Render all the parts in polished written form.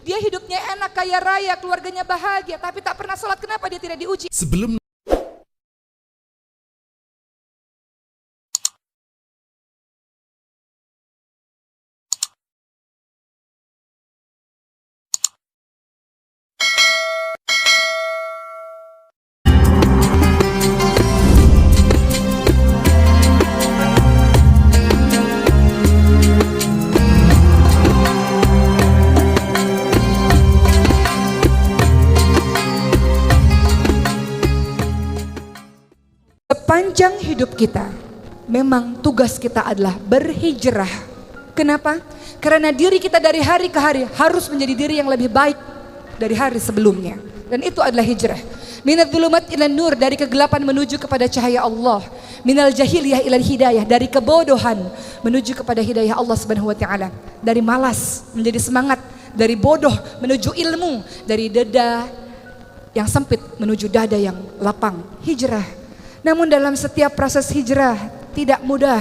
Dia hidupnya enak, kaya raya, keluarganya bahagia, tapi tak pernah sholat. Kenapa dia tidak diuji? Sebelum sepanjang hidup kita, memang tugas kita adalah berhijrah. Kenapa? Karena diri kita dari hari ke hari harus menjadi diri yang lebih baik dari hari sebelumnya. Dan itu adalah hijrah. Minadz dzulumat ilan nur, dari kegelapan menuju kepada cahaya Allah. Minal jahiliyah ilal hidayah, dari kebodohan menuju kepada hidayah Allah Subhanahu wa taala. Dari malas menjadi semangat, dari bodoh menuju ilmu, dari dada yang sempit menuju dada yang lapang. Hijrah. Namun dalam setiap proses hijrah tidak mudah.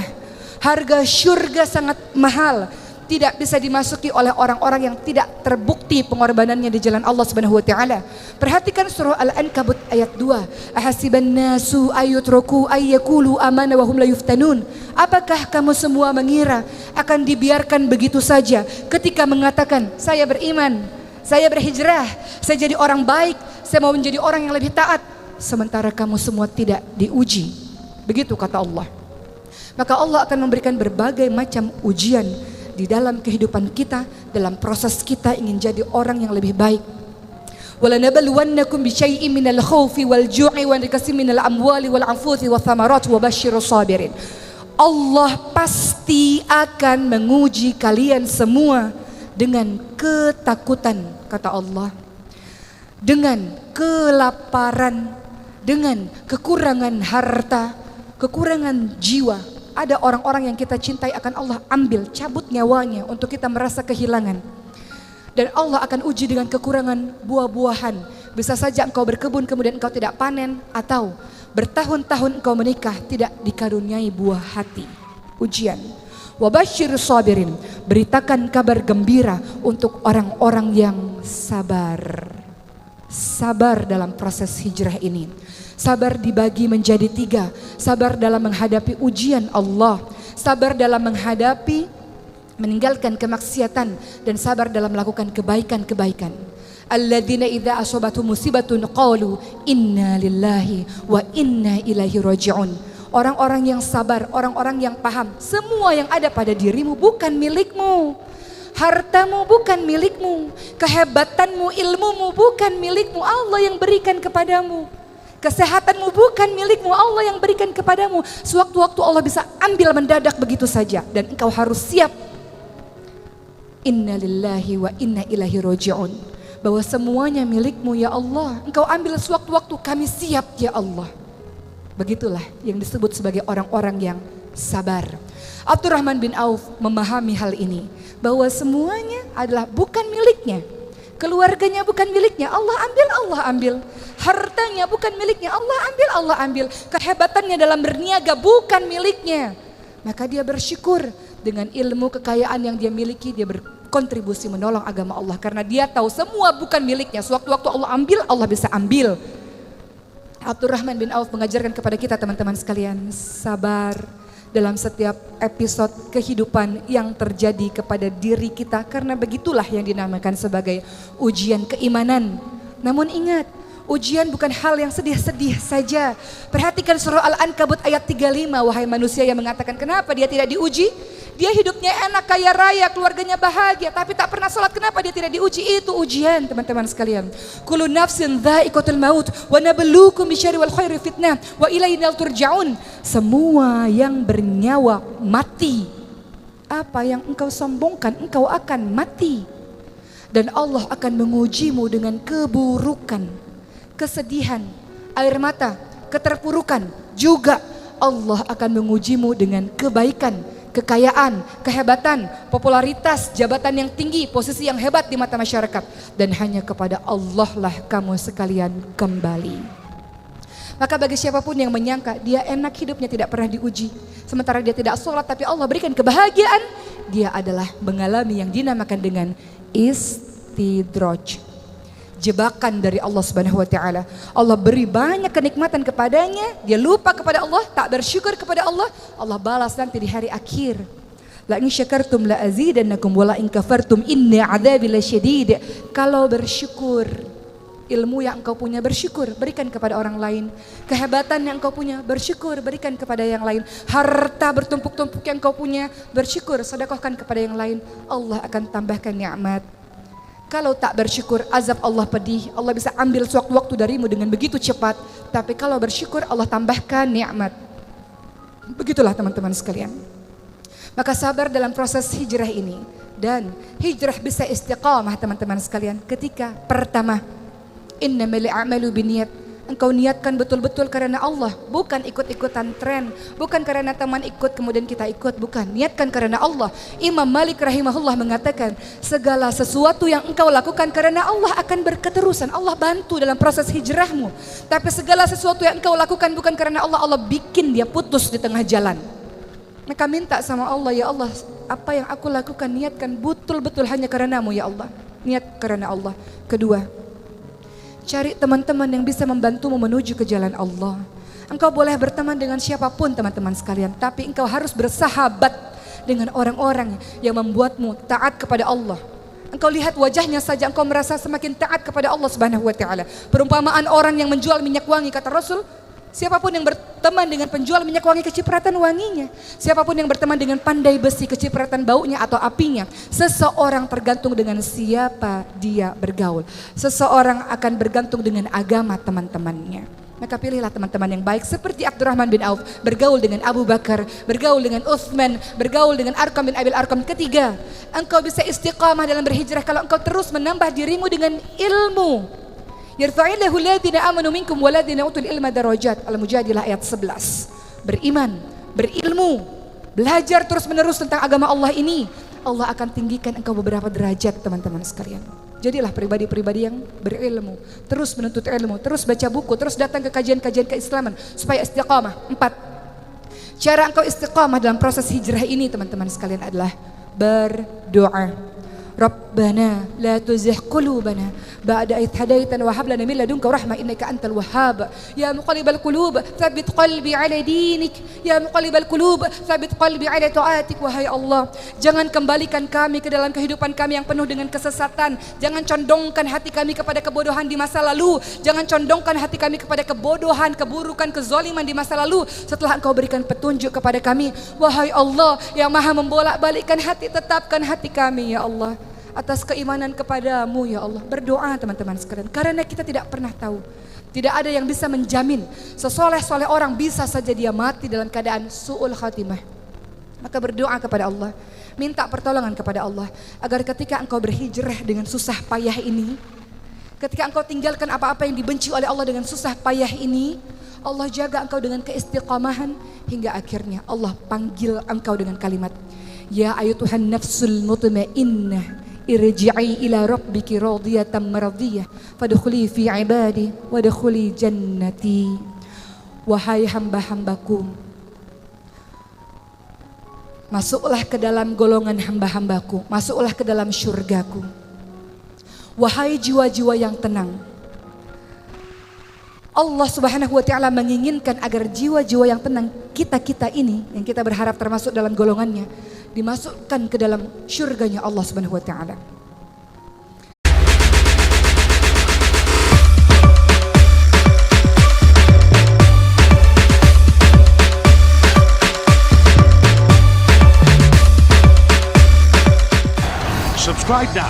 Harga syurga sangat mahal. Tidak bisa dimasuki oleh orang-orang yang tidak terbukti pengorbanannya di jalan Allah Subhanahu wa taala. Perhatikan surah Al-Ankabut ayat 2. Ahasiban nasu ayyutraku ayyakulu amana wa hum la yuftanun. Apakah kamu semua mengira akan dibiarkan begitu saja ketika mengatakan saya beriman, saya berhijrah, saya jadi orang baik, saya mau menjadi orang yang lebih taat, sementara kamu semua tidak diuji. Begitu kata Allah. Maka Allah akan memberikan berbagai macam ujian di dalam kehidupan kita, dalam proses kita ingin jadi orang yang lebih baik. Walanabluwannakum bisyai'in minal khaufi wal ju'i wa naqsin minal amwali wal anfusi wath thamarat wa basyirus sabirin. Allah pasti akan menguji kalian semua dengan ketakutan, kata Allah, dengan kelaparan, dengan kekurangan harta, kekurangan jiwa. Ada orang-orang yang kita cintai akan Allah ambil, cabut nyawanya untuk kita merasa kehilangan. Dan Allah akan uji dengan kekurangan buah-buahan. Bisa saja engkau berkebun kemudian engkau tidak panen, atau bertahun-tahun engkau menikah tidak dikaruniai buah hati. Ujian. Wabasyirus sabirin, beritakan kabar gembira untuk orang-orang yang sabar. Sabar dalam proses hijrah ini. Sabar dibagi menjadi 3. Sabar dalam menghadapi ujian Allah, sabar dalam menghadapi meninggalkan kemaksiatan, dan sabar dalam melakukan kebaikan-kebaikan. Alladzina idza asabatu musibatun qalu inna lillahi wa inna ilaihi raji'un. Orang-orang yang sabar, orang-orang yang paham, semua yang ada pada dirimu bukan milikmu. Hartamu bukan milikmu, kehebatanmu, ilmumu bukan milikmu, Allah yang berikan kepadamu. Kesehatanmu bukan milikmu, Allah yang berikan kepadamu. Sewaktu-waktu Allah bisa ambil mendadak begitu saja, dan engkau harus siap. Inna lillahi wa inna ilaihi raji'un. Bahwa semuanya milikmu ya Allah, engkau ambil sewaktu-waktu, kami siap ya Allah. Begitulah yang disebut sebagai orang-orang yang sabar. Abdurrahman bin Auf memahami hal ini, bahwa semuanya adalah bukan miliknya. Keluarganya bukan miliknya, Allah ambil. Hartanya bukan miliknya, Allah ambil. Kehebatannya dalam berniaga bukan miliknya. Maka dia bersyukur dengan ilmu kekayaan yang dia miliki, dia berkontribusi menolong agama Allah. Karena dia tahu semua bukan miliknya, sewaktu-waktu Allah ambil, Allah bisa ambil. Abdurrahman bin Auf mengajarkan kepada kita teman-teman sekalian, sabar dalam setiap episode kehidupan yang terjadi kepada diri kita, karena begitulah yang dinamakan sebagai ujian keimanan. Namun ingat, ujian bukan hal yang sedih-sedih saja. Perhatikan surah Al-Ankabut ayat 35, wahai manusia yang mengatakan kenapa dia tidak diuji? Dia hidupnya enak, kaya raya, keluarganya bahagia, tapi tak pernah sholat. Kenapa dia tidak diuji? Itu ujian teman-teman sekalian. Kullu nafsin dha'iqatul maut wa nabluukum bisyarri wal khairi fitnah wa ilaina turja'un. Semua yang bernyawa mati. Apa yang engkau sombongkan, engkau akan mati. Dan Allah akan mengujimu dengan keburukan, kesedihan, air mata, keterpurukan. Juga Allah akan mengujimu dengan kebaikan, kekayaan, kehebatan, popularitas, jabatan yang tinggi, posisi yang hebat di mata masyarakat. Dan hanya kepada Allah lah kamu sekalian kembali. Maka bagi siapapun yang menyangka dia enak hidupnya tidak pernah diuji, sementara dia tidak sholat tapi Allah berikan kebahagiaan, dia adalah mengalami yang dinamakan dengan istidraj. Jebakan dari Allah Subhanahu wa taala. Allah beri banyak kenikmatan kepadanya, dia lupa kepada Allah, tak bersyukur kepada Allah, Allah balas nanti di hari akhir. La in syakartum la azidannakum wa la in kafartum inna adzabi lasyadid. Kalau bersyukur, ilmu yang engkau punya bersyukur, berikan kepada orang lain. Kehebatan yang engkau punya bersyukur, berikan kepada yang lain. Harta bertumpuk-tumpuk yang engkau punya bersyukur, sedekahkan kepada yang lain. Allah akan tambahkan nikmat. Kalau tak bersyukur, azab Allah pedih. Allah bisa ambil sewaktu-waktu darimu dengan begitu cepat. Tapi kalau bersyukur, Allah tambahkan nikmat. Begitulah teman-teman sekalian. Maka sabar dalam proses hijrah ini. Dan hijrah bisa istiqamah teman-teman sekalian. Ketika pertama, innamal a'malu binniyat. Engkau niatkan betul-betul karena Allah, bukan ikut-ikutan tren, bukan karena teman ikut kemudian kita ikut, bukan. Niatkan karena Allah. Imam Malik rahimahullah mengatakan, segala sesuatu yang engkau lakukan karena Allah akan berketerusan. Allah bantu dalam proses hijrahmu. Tapi segala sesuatu yang engkau lakukan bukan karena Allah, Allah bikin dia putus di tengah jalan. Maka minta sama Allah, ya Allah, apa yang aku lakukan niatkan betul-betul hanya karenamu ya Allah. Niat karena Allah. Kedua, cari teman-teman yang bisa membantumu menuju ke jalan Allah. Engkau boleh berteman dengan siapapun teman-teman sekalian, tapi engkau harus bersahabat dengan orang-orang yang membuatmu taat kepada Allah. Engkau lihat wajahnya saja engkau merasa semakin taat kepada Allah Subhanahu wa taala. Perumpamaan orang yang menjual minyak wangi, kata Rasul, siapapun yang berteman dengan penjual minyak wangi kecipratan wanginya. Siapapun yang berteman dengan pandai besi kecipratan baunya atau apinya. Seseorang tergantung dengan siapa dia bergaul. Seseorang akan bergantung dengan agama teman-temannya. Maka pilihlah teman-teman yang baik seperti Abdurrahman bin Auf, bergaul dengan Abu Bakar, bergaul dengan Uthman, bergaul dengan Arqam bin Abil Arqam. Ketiga, engkau bisa istiqamah dalam berhijrah kalau engkau terus menambah dirimu dengan ilmu. Yarfa'illahu alladhina amanu minkum waladhina utul ilma darajat. Al-Mujadilah ayat 11. Beriman, berilmu, belajar terus-menerus tentang agama Allah ini, Allah akan tinggikan engkau beberapa derajat teman-teman sekalian. Jadilah pribadi-pribadi yang berilmu, terus menuntut ilmu, terus baca buku, terus datang ke kajian-kajian keislaman supaya istiqamah. 4. Cara engkau istiqamah dalam proses hijrah ini teman-teman sekalian adalah berdoa. Rabbana la tuzigh qulubana ba'da idh hadaitana wa hab lana min ladunka rahmah innaka antal wahhab. Ya muqallibal qulub tsabbit qalbi ala dinik. Ya muqallibal qulub tsabbit qalbi ala taatik. Wahai Allah, jangan kembalikan kami ke dalam kehidupan kami yang penuh dengan kesesatan. Jangan condongkan hati kami kepada kebodohan di masa lalu. Jangan condongkan hati kami kepada kebodohan, keburukan, kezaliman di masa lalu. Setelah engkau berikan petunjuk kepada kami, wahai Allah yang maha membolak-balikkan hati, tetapkan hati kami ya Allah atas keimanan kepadamu ya Allah. Berdoa teman-teman sekalian, karena kita tidak pernah tahu. Tidak ada yang bisa menjamin sesoleh-soleh orang bisa saja dia mati dalam keadaan su'ul khatimah. Maka berdoa kepada Allah, minta pertolongan kepada Allah agar ketika engkau berhijrah dengan susah payah ini, ketika engkau tinggalkan apa-apa yang dibenci oleh Allah dengan susah payah ini, Allah jaga engkau dengan keistiqamahan hingga akhirnya Allah panggil engkau dengan kalimat, ya ayyuhan nafsul mutmainnah irji'i ila rabbiki radiyatan maradiyah fadkhuli fi ibadi wadkhuli jannati. Wahai hamba-hambaku, masuklah ke dalam golongan hamba-hambaku, masuklah ke dalam syurgaku. Wahai jiwa-jiwa yang tenang, Allah Subhanahu wa taala menginginkan agar jiwa-jiwa yang tenang kita ini, yang kita berharap termasuk dalam golongannya, dimasukkan ke dalam syurganya Allah Subhanahu wa taala. Subscribe now